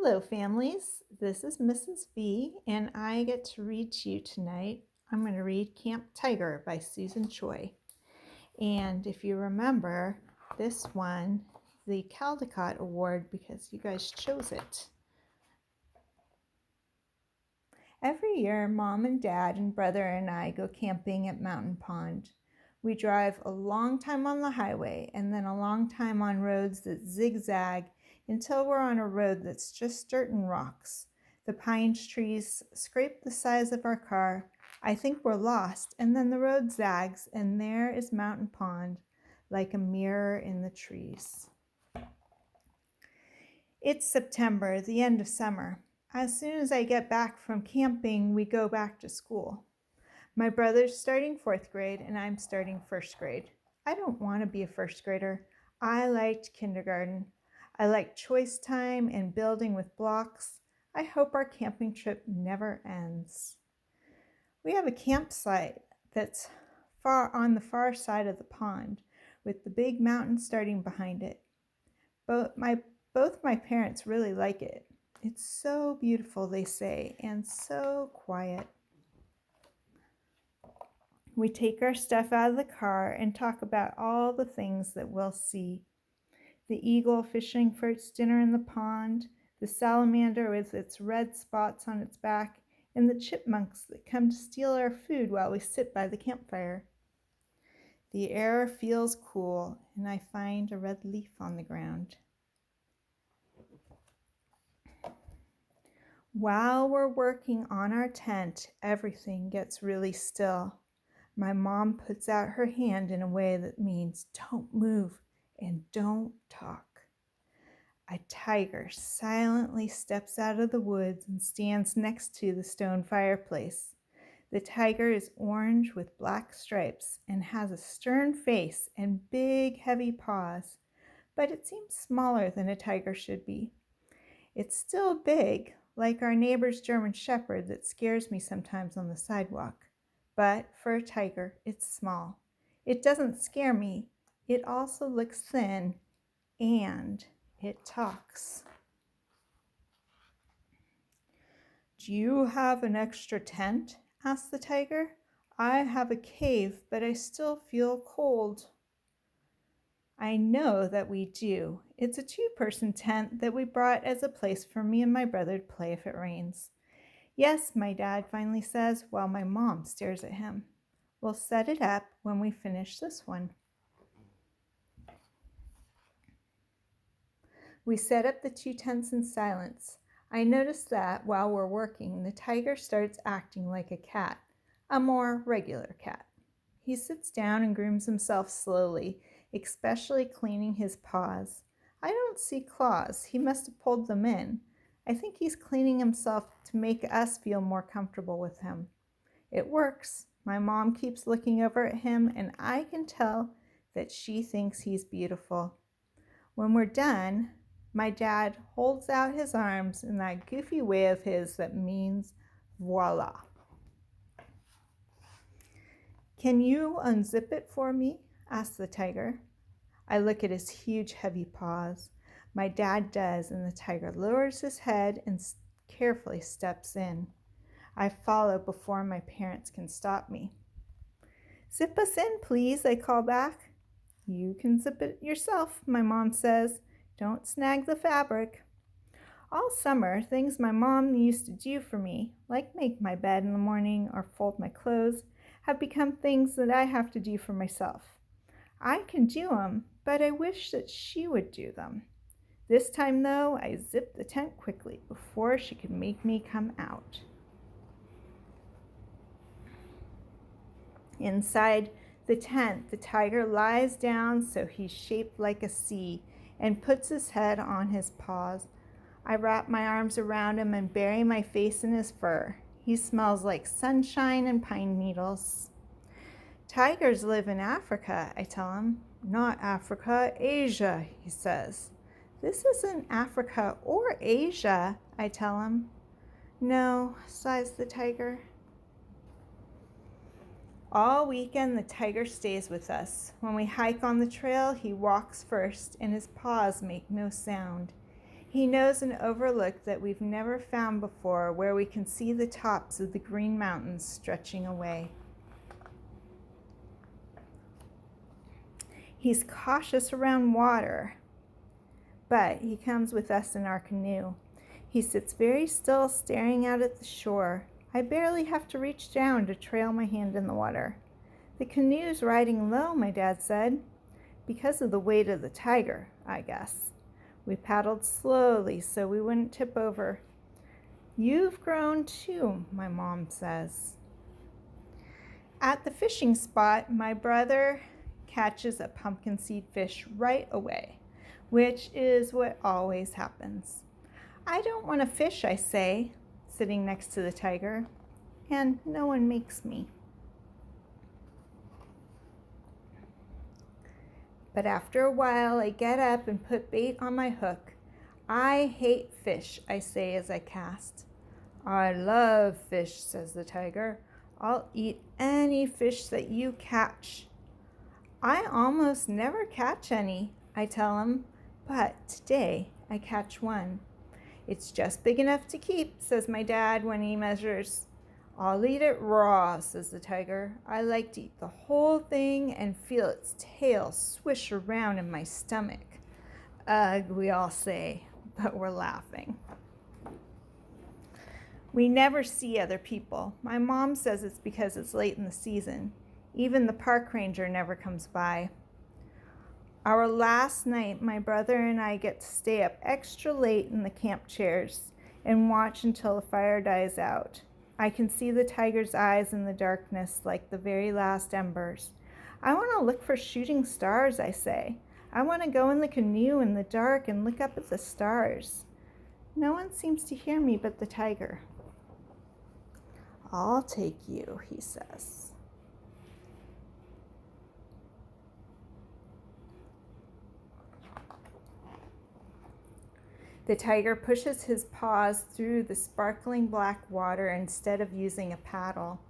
Hello, families. This is Mrs. V, and I get to read to you tonight. I'm going to read Camp Tiger by Susan Choi. And if you remember, this won the Caldecott Award because you guys chose it. Every year, Mom and Dad and brother and I go camping at Mountain Pond. We drive a long time on the highway and then a long time on roads that zigzag until we're on a road that's just dirt and rocks. The pine trees scrape the sides of our car. I think we're lost, and then the road zags, and there is Mountain Pond, like a mirror in the trees. It's September, the end of summer. As soon as I get back from camping, we go back to school. My brother's starting 4th grade and I'm starting 1st grade. I don't want to be a 1st grader. I liked kindergarten. I liked choice time and building with blocks. I hope our camping trip never ends. We have a campsite that's on the far side of the pond with the big mountain starting behind it. Both my parents really like it. It's so beautiful, they say, and so quiet. We take our stuff out of the car and talk about all the things that we'll see. The eagle fishing for its dinner in the pond, the salamander with its red spots on its back, and the chipmunks that come to steal our food while we sit by the campfire. The air feels cool, and I find a red leaf on the ground. While we're working on our tent, everything gets really still. My mom puts out her hand in a way that means don't move and don't talk. A tiger silently steps out of the woods and stands next to the stone fireplace. The tiger is orange with black stripes and has a stern face and big, heavy paws, but it seems smaller than a tiger should be. It's still big, like our neighbor's German shepherd that scares me sometimes on the sidewalk. But for a tiger, it's small. It doesn't scare me. It also looks thin, and it talks. "Do you have an extra tent?" asked the tiger. "I have a cave, but I still feel cold." "I know that we do. It's a 2-person tent that we brought as a place for me and my brother to play if it rains." "Yes," my dad finally says, while my mom stares at him. "We'll set it up when we finish this one." We set up the 2 tents in silence. I notice that while we're working, the tiger starts acting like a cat, a more regular cat. He sits down and grooms himself slowly, especially cleaning his paws. I don't see claws. He must have pulled them in. I think he's cleaning himself to make us feel more comfortable with him. It works. My mom keeps looking over at him, and I can tell that she thinks he's beautiful. When we're done, my dad holds out his arms in that goofy way of his that means voila. "Can you unzip it for me?" asks the tiger. I look at his huge, heavy paws. My dad does, and the tiger lowers his head and carefully steps in. I follow before my parents can stop me. "Zip us in, please," I call back. "You can zip it yourself," my mom says. "Don't snag the fabric." All summer, things my mom used to do for me, like make my bed in the morning or fold my clothes, have become things that I have to do for myself. I can do them, but I wish that she would do them. This time, though, I zipped the tent quickly before she could make me come out. Inside the tent, the tiger lies down so he's shaped like a C and puts his head on his paws. I wrap my arms around him and bury my face in his fur. He smells like sunshine and pine needles. "Tigers live in Africa," I tell him. "Not Africa, Asia," he says. "This isn't Africa or Asia," I tell him. "No," sighs the tiger. All weekend, the tiger stays with us. When we hike on the trail, he walks first, and his paws make no sound. He knows an overlook that we've never found before, where we can see the tops of the green mountains stretching away. He's cautious around water, but he comes with us in our canoe. He sits very still, staring out at the shore. I barely have to reach down to trail my hand in the water. The canoe's riding low, my dad said, because of the weight of the tiger, I guess. We paddled slowly so we wouldn't tip over. You've grown too, my mom says. At the fishing spot, my brother catches a pumpkin seed fish right away, which is what always happens. I don't want to fish, I say, sitting next to the tiger, and no one makes me. But after a while, I get up and put bait on my hook. I hate fish, I say as I cast. I love fish, says the tiger. I'll eat any fish that you catch. I almost never catch any, I tell him, but today I catch one. It's just big enough to keep, says my dad when he measures. I'll eat it raw, says the tiger. I like to eat the whole thing and feel its tail swish around in my stomach. Ugh, we all say, but we're laughing. We never see other people. My mom says it's because it's late in the season. Even the park ranger never comes by. Our last night, my brother and I get to stay up extra late in the camp chairs and watch until the fire dies out. I can see the tiger's eyes in the darkness like the very last embers. I want to look for shooting stars, I say. I want to go in the canoe in the dark and look up at the stars. No one seems to hear me but the tiger. I'll take you, he says. The tiger pushes his paws through the sparkling black water instead of using a paddle.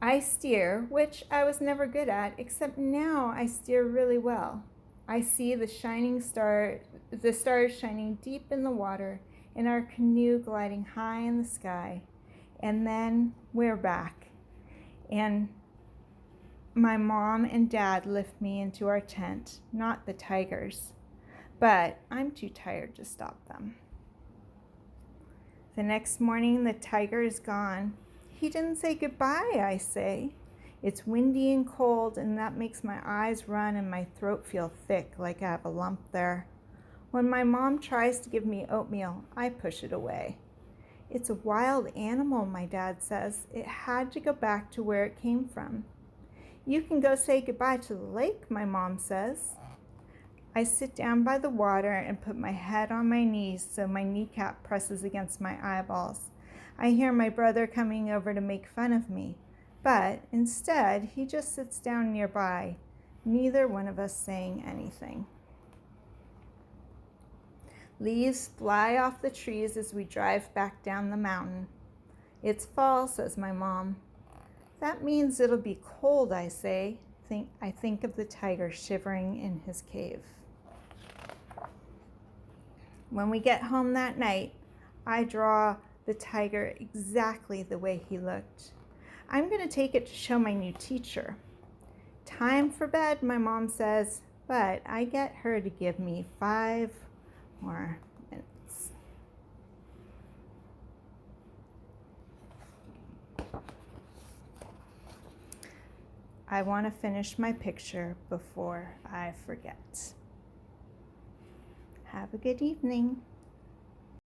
I steer, which I was never good at, except now I steer really well. I see the stars shining deep in the water and our canoe gliding high in the sky. And then we're back. And my mom and dad lift me into our tent, not the tigers. But I'm too tired to stop them. The next morning, the tiger is gone. He didn't say goodbye, I say. It's windy and cold, and that makes my eyes run and my throat feel thick, like I have a lump there. When my mom tries to give me oatmeal, I push it away. It's a wild animal, my dad says. It had to go back to where it came from. You can go say goodbye to the lake, my mom says. I sit down by the water and put my head on my knees so my kneecap presses against my eyeballs. I hear my brother coming over to make fun of me, but instead he just sits down nearby, neither one of us saying anything. Leaves fly off the trees as we drive back down the mountain. It's fall, says my mom. That means it'll be cold, I say. I think of the tiger shivering in his cave. When we get home that night, I draw the tiger exactly the way he looked. I'm going to take it to show my new teacher. Time for bed, my mom says, but I get her to give me 5 more minutes. I want to finish my picture before I forget. Have a good evening.